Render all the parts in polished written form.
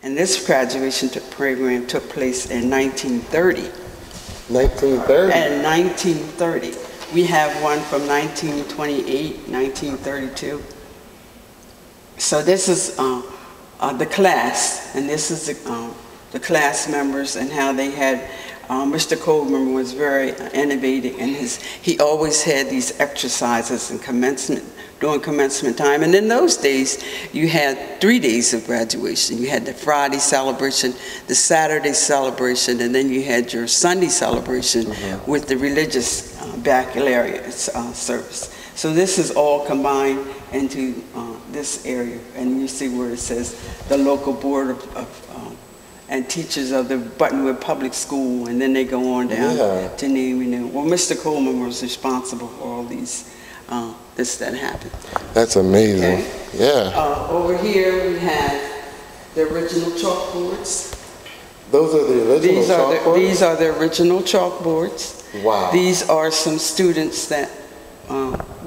And this graduation program took place in 1930. 1930? And 1930. We have one from 1928, 1932. So this is the class, and this is the class members and how they had, Mr. Coleman was very innovative, and he always had these exercises in during commencement time. And in those days, you had 3 days of graduation. You had the Friday celebration, the Saturday celebration, and then you had your Sunday celebration with the religious baccalaureate service. So this is all combined into this area, and you see where it says the local board and teachers of the Buttonwood Public School, and then they go on down to name. Well, Mr. Coleman was responsible for all these that happened. That's amazing. Okay. Yeah. Over here we have the original chalkboards. Those are the original chalkboards? These are the original chalkboards. Wow. These are some students that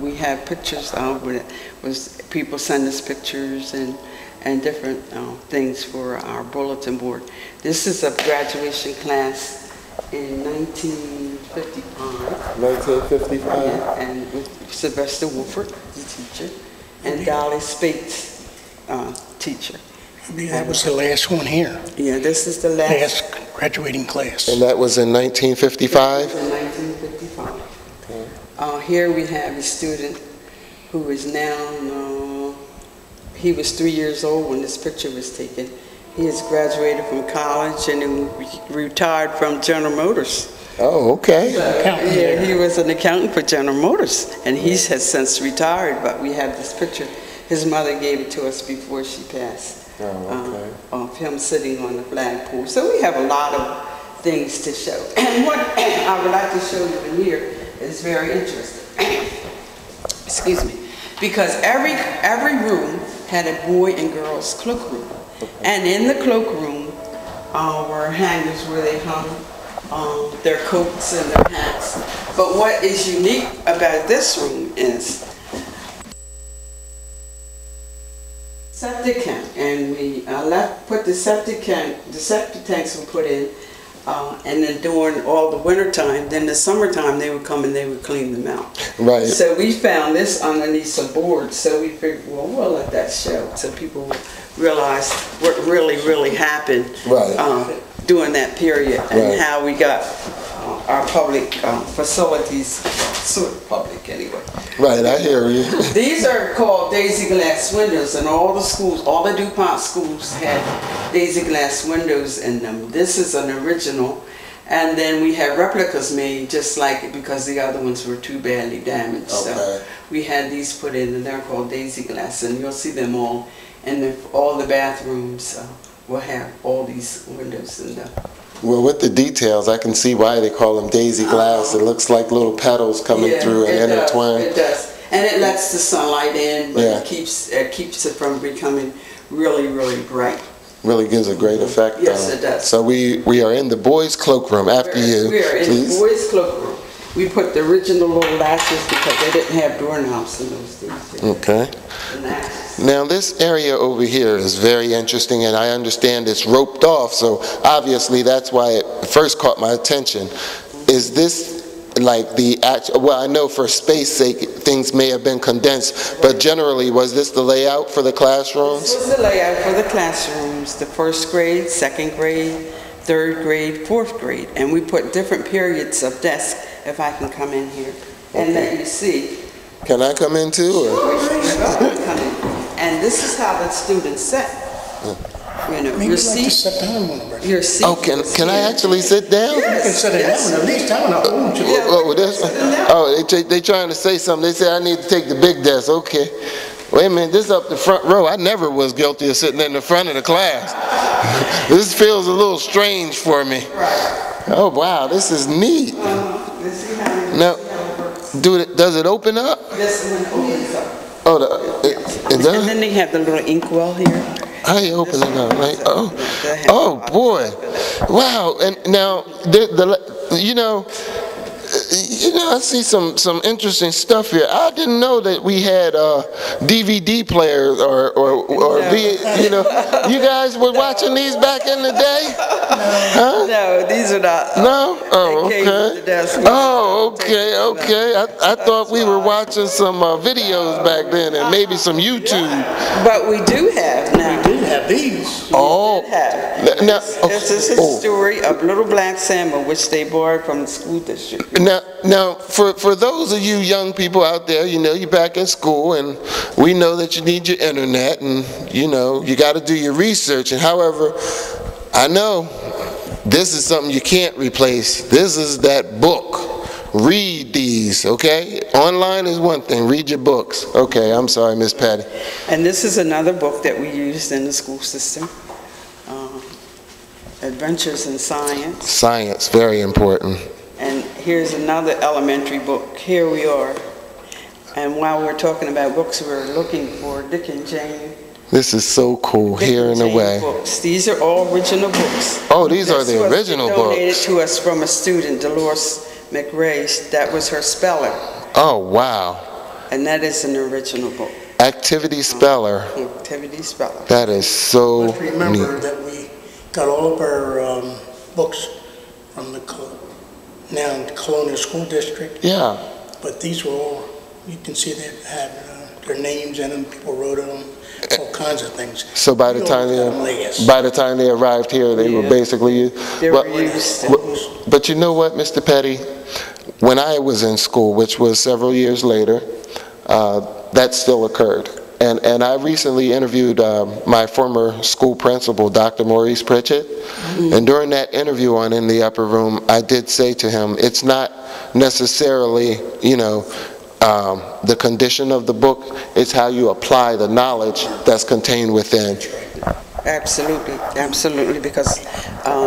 we have pictures of. People send us pictures and different things for our bulletin board. This is a graduation class in 1955. 1955? Yeah, and with Sylvester Wolford, the teacher, and Dolly Spates, teacher. Maybe that was the last one here. Yeah, this is the last graduating class. And that was in 1955? In 1955. Okay. Here we have a student who is now, he was 3 years old when this picture was taken. He has graduated from college and retired from General Motors. Oh, okay. Yeah, he was an accountant for General Motors, and he has since retired, but we have this picture. His mother gave it to us before she passed, of him sitting on the flagpole. So we have a lot of things to show. And what I would like to show you in here is very interesting. Excuse me. Because every room had a boy and girl's cloakroom. And in the cloakroom were hangers where they hung their coats and their hats. But what is unique about this room is septic tank. And we put the septic tanks were put in, and then during all the winter time, then the summertime they would come and they would clean them out. Right. So we found this underneath some boards, so we figured, well, we'll let that show so people realize what really happened during that period, and how we got our public facilities, sort of public anyway. Right, I hear you. These are called daisy glass windows, and all the schools, all the DuPont schools had daisy glass windows in them. This is an original, and then we had replicas made just like it because the other ones were too badly damaged. So we had these put in, and they're called daisy glass, and you'll see them all. And all the bathrooms will have all these windows in them. Well, with the details, I can see why they call them daisy glass. It looks like little petals coming through and intertwined. It does, and it lets the sunlight in, but it keeps it from becoming really bright. Really gives a great effect. Yes, it does. So we are in the boys' cloakroom after you. We are in the boys' cloakroom. We put the original little latches because they didn't have doorknobs in those days. Okay. Now this area over here is very interesting, and I understand it's roped off, so obviously that's why it first caught my attention. Is this like the actual, well, I know for space sake things may have been condensed, but generally was this the layout for the classrooms? This was the layout for the classrooms, the first grade, second grade, third grade, fourth grade, and we put different periods of desks. If I can come in here and let you see. Can I come in too? Or? Come in. And this is how the students sit. You know, your seat. Sit down one of your seat. Oh, can I actually sit down? Yes, you can sit down. At least I want to hold you. They trying to say something. They say I need to take the big desk. Okay. Wait a minute, this is up the front row. I never was guilty of sitting in the front of the class. This feels a little strange for me. Oh wow, this is neat. Now, does it open up? This one opens up. Oh, it does? And then they have the little inkwell here. How you open it up? Right? Oh boy. Wow. And now, you know, You know, I see some interesting stuff here. I didn't know that we had DVD players or you know, you guys were watching these back in the day? Huh? No, these are not. No? Oh, They came okay. with the desk. Oh, okay. I thought we were watching some videos back then and maybe some YouTube. But we do have now. We did have these. Oh. Now, This is a story of Little Black Samma, which they borrowed from the school district. Now, for those of you young people out there, you know, you're back in school, and we know that you need your internet, and you know, you got to do your research. And however, I know this is something you can't replace. This is that book. Read these, okay? Online is one thing. Read your books. Okay, I'm sorry, Miss Patty. And this is another book that we used in the school system. Adventures in Science. Science, very important. And here's another elementary book. Here we are. And while we're talking about books, we're looking for Dick and Jane. This is so cool. Here in a way. Books. These are all original books. Oh, these are the original books. Donated to us from a student, Dolores McRae. That was her speller. Oh, wow. And that is an original book. Activity speller. Activity speller. That is so But remember neat. that we got all of our books from the now Colonial School District. Yeah. But these were all, you can see they had their names in them, people wrote on them, all kinds of things. So by the time they arrived here, they were basically used. But you know what, Mr. Petty? When I was in school, which was several years later, that still occurred. And I recently interviewed my former school principal, Dr. Maurice Pritchett. Mm-hmm. And during that interview on In the Upper Room, I did say to him, it's not necessarily, you know, the condition of the book, it's how you apply the knowledge that's contained within. Absolutely, absolutely, because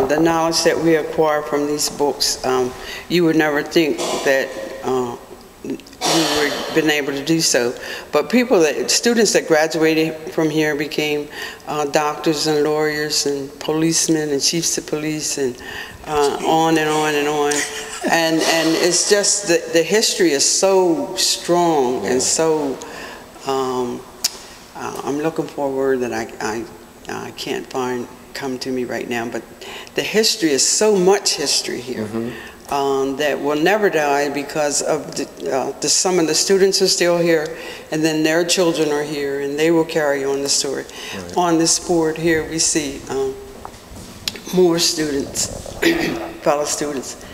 the knowledge that we acquire from these books, you would never think that we were been able to do so. But students that graduated from here became doctors and lawyers and policemen and chiefs of police and on and on and on. And it's just that the history is so strong and so, I'm looking for a word that I can't come to me right now, but the history is so much history here. Mm-hmm. That will never die because of some of the students are still here, and then their children are here, and they will carry on the story. Right. On this board here, we see more students, fellow students,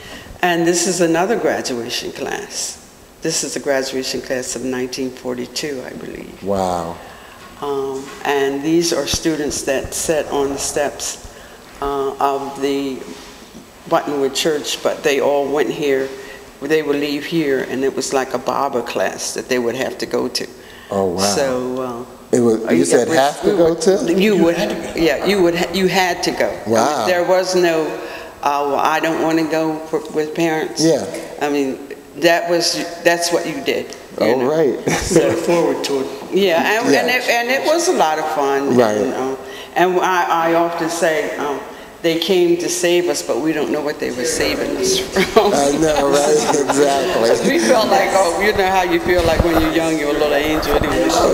and this is another graduation class. This is a graduation class of 1942, I believe. Wow. And these are students that sat on the steps of the Buttonwood Church, but they all went here. They would leave here, and it was like a barber class that they would have to go to. Oh wow! So it was. You said have to go to? You would. Yeah, you would. You had to go. Wow! There was no. Well, I don't want to go with parents. Yeah. I mean, that's what you did. You know? Right. So look forward to it. Yeah, and it was a lot of fun. Right. And I often say. They came to save us, but we don't know what they were saving us from. I know, right? Exactly. We felt like, you know how you feel like when you're young, you're a little angel.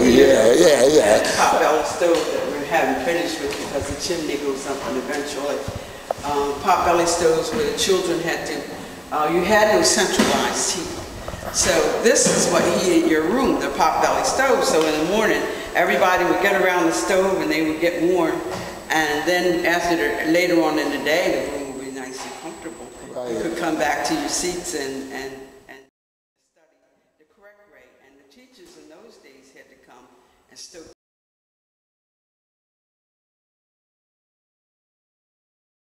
Yeah. Pot-belly stove that we haven't finished with because the chimney goes up and eventually. Pot-belly stoves where the children had to, you had no centralized heat. So this is what heated your room, the pot-belly stove. So in the morning, everybody would get around the stove and they would get warm. And then later on in the day, the room would be nice and comfortable. Right. You could come back to your seats and study the correct way. And the teachers in those days had to come and stoke